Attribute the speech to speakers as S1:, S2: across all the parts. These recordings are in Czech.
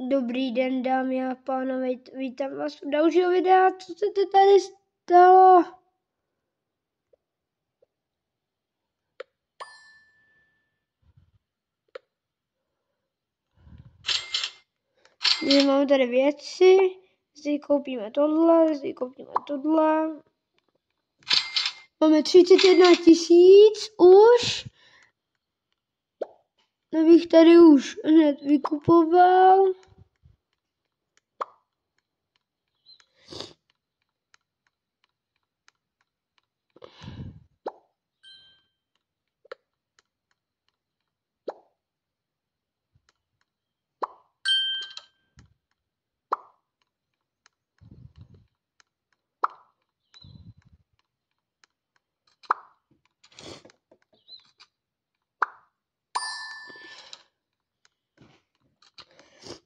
S1: Dobrý den, dámy a pánové, vítám vás u dalšího videa. Co se to tady stalo? Máme tady věci, zde koupíme tohle, zde koupíme tohle. Máme 31 000 už. Bych tady už hned vykupoval.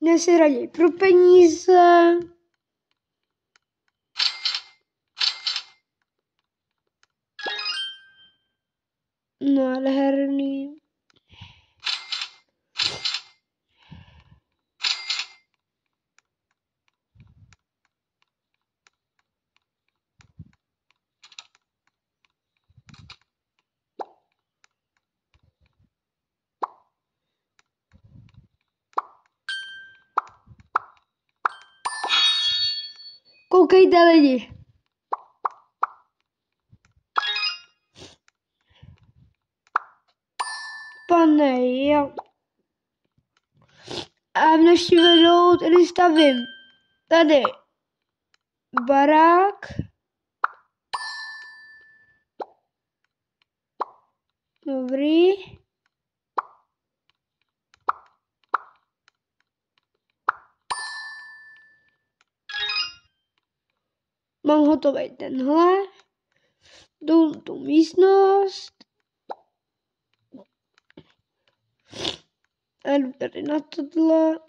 S1: Dnes si raději pro peníze. Nádherný. Koukejte lidi. Pane, jo. A v dnešní videu tady stavím. Tady barák. Dobrý. Mám hotový tenhle. Jdu tu místnost. A jdu tady na tohle.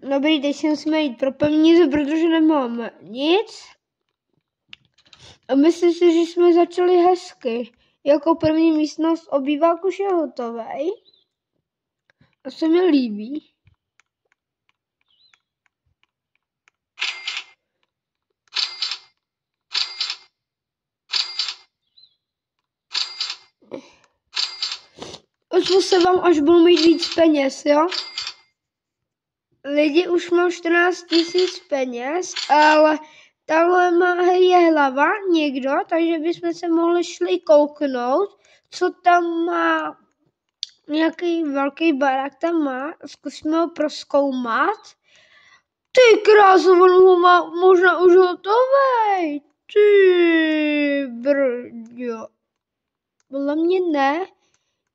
S1: Dobrý, teď si musíme jít pro peníze, protože nemáme nic. A myslím si, že jsme začali hezky. Jako první místnost obývák už je hotovej. A se mi líbí. Ozvu se vám, až budu mít víc peněz, jo? Lidi, už mám 14 000 peněz, ale tamhle je hlava někdo, takže bychom se mohli šli kouknout, co tam má, nějaký velký barák tam má, zkusíme ho prozkoumat. Ty krásu, on ho má možná už hotovej, ty brďo. Podle mě ne,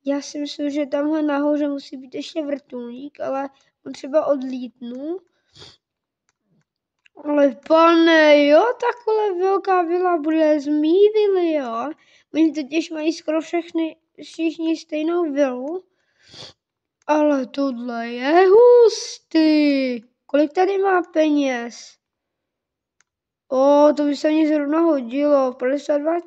S1: já si myslím, že tamhle nahoře musí být ještě vrtulník, ale on třeba odlítnu. Ale pane, jo, takhle velká vila bude z mý vily, jo. Oni totiž mají skoro všichni stejnou vilu. Ale tohle je hustý. Kolik tady má peněz? To by se mi zrovna hodilo. 52 000.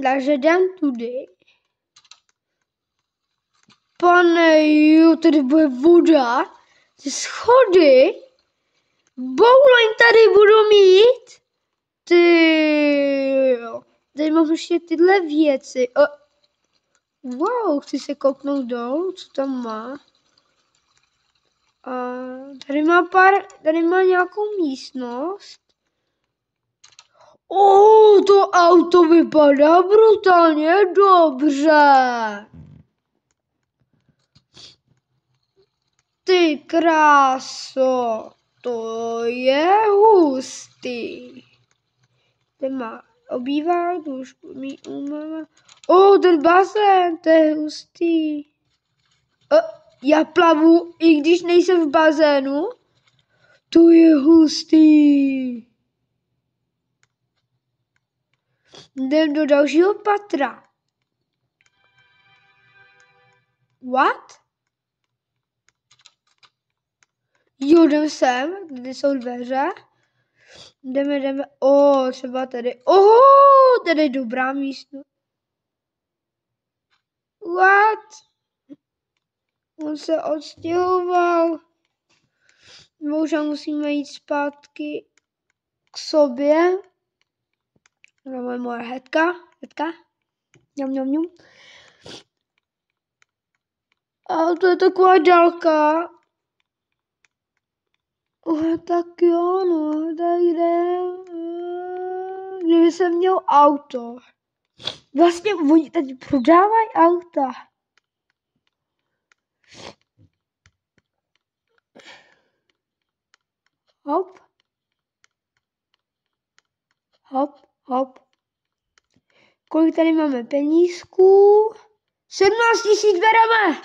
S1: Takže jdem tudy. Pane, jo, tady bude voda. Ty schody. Bowling tady budu mít. Ty jo. Tady mám ještě tyhle věci. Wow, chci se kouknout dolů, co tam má. A tady má nějakou místnost. To auto vypadá brutálně dobře. Ty kráso, to je hustý. Ten má obývák, už mi umáme. Ten bazén, to je hustý. Já plavu, i když nejsem v bazénu. To je hustý. Jdem do dalšího patra. What? Jo, jdem sem, tady jsou dveře. Jdeme. Třeba tady. Tady je dobrá místnost. What? On se odstěhoval. Možná musíme jít zpátky k sobě. To je moje hetka. Ňam. Ale to je taková dálka. Tak jo, no, tak jdem. Kdyby jsem měl auto. Vlastně oni tady prodávají auta. Hop. Kolik tady máme penízků? 17 000 bereme.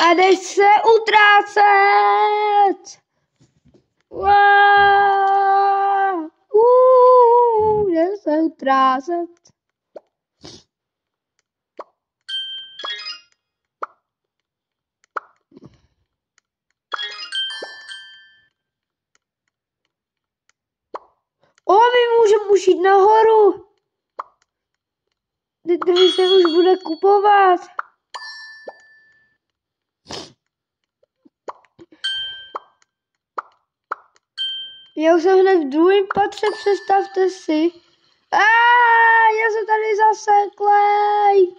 S1: A jdeš se utrácet. Wow. Jdeš se utrácet. My můžeme už jít nahoru. Tady se už bude kupovat. Já už jsem hned v druhém patře, představte si. Já jsem tady zaseklej.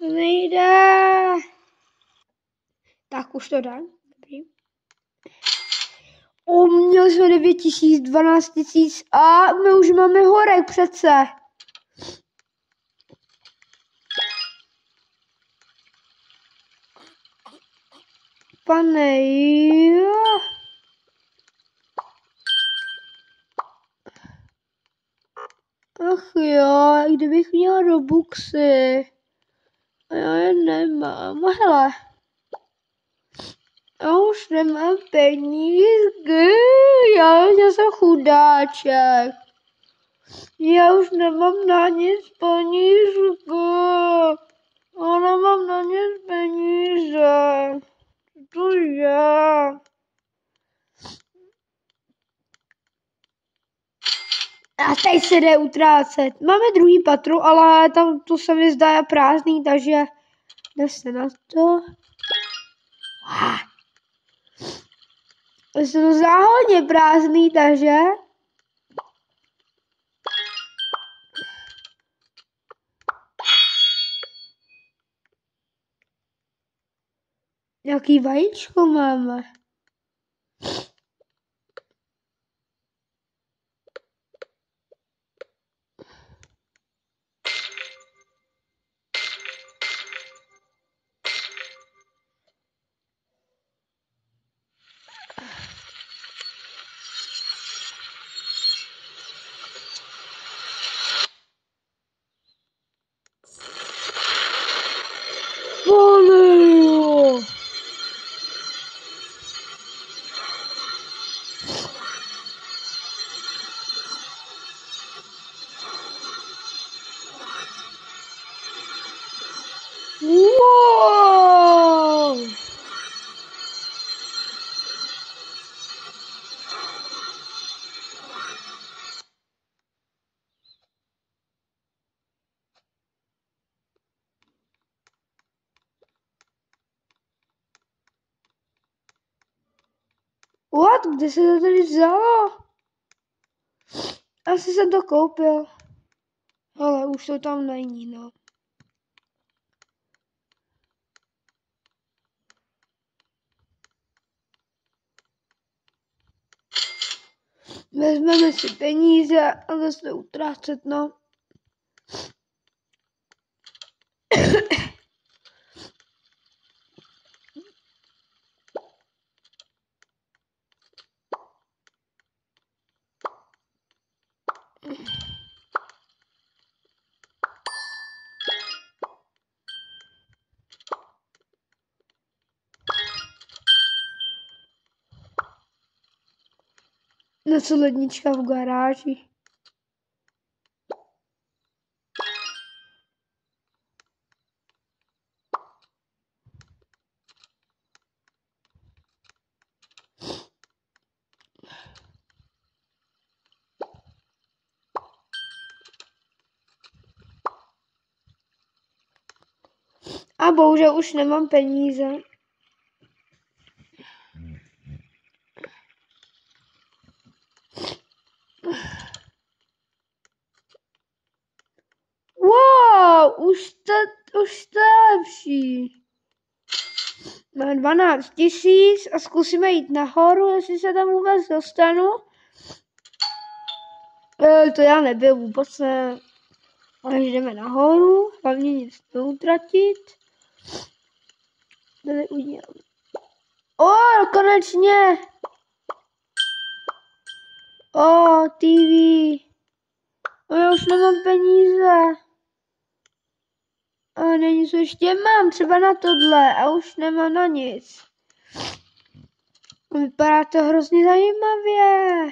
S1: Nejde. Tak už to dám. Dobrý. Měli jsme 9 000, 12 000 a my už máme horek přece. Pane jo. Ach jo, kdybych měla Robuxy. A já je nemám. Hele. Já už nemám penízky. Já jsem chudáček. Já už nemám na nic penízky. Já nemám na nic peníze. To je. A tady se jde utrácet. Máme druhý patro, ale tam to se mi zdá prázdný, takže jde se na to. To se to zdá hodně prázdný, takže jaký vajíčko máme? Wow! What? Kde se to tady vzalo? Asi jsem to koupil. Ale už to tam není, no. Vezmeme si peníze a zase utrácet, no. No co lednička v garáži. A bohužel už nemám peníze. Wow, už to je lepší. Mám 12 000 a zkusíme jít nahoru, jestli se tam vůbec dostanu. To já nebyl vůbec ne. Ale jdeme nahoru, hlavně nic neutratit. Tady udělám. Konečně! TV. Já už nemám peníze. A není co ještě mám, třeba na tohle a už nemám na nic. Vypadá to hrozně zajímavě.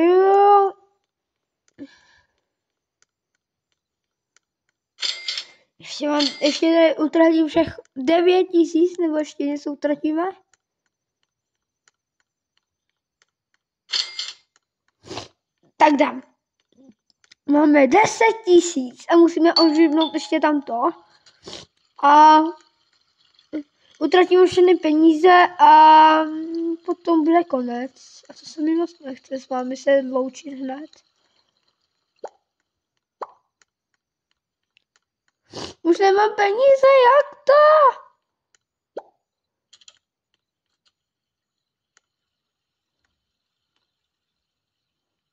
S1: Jo. Ještě tady utratím všech 9 000, nebo ještě něco utratíme? Tak dám. Máme 10 000 a musíme oživnout ještě tamto. A utratíme všechny peníze a potom bude konec. A co se mi vlastně nechce s vámi se loučit hned. Už nemám peníze, jak to?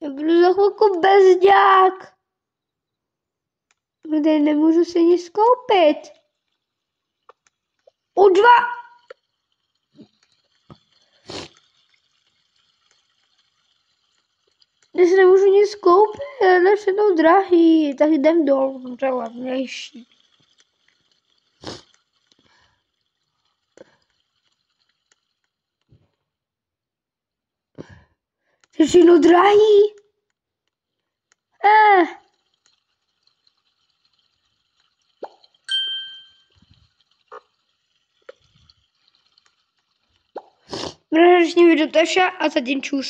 S1: Já budu za chvilku bezďák. Tady nemůžu si nic koupit. U2. Dnes nemůžu nic koupit, ale všechno drahý, tak jdem dolů, to je levnější. To je všechno drahý. Mražení video to je vše a zatím čus.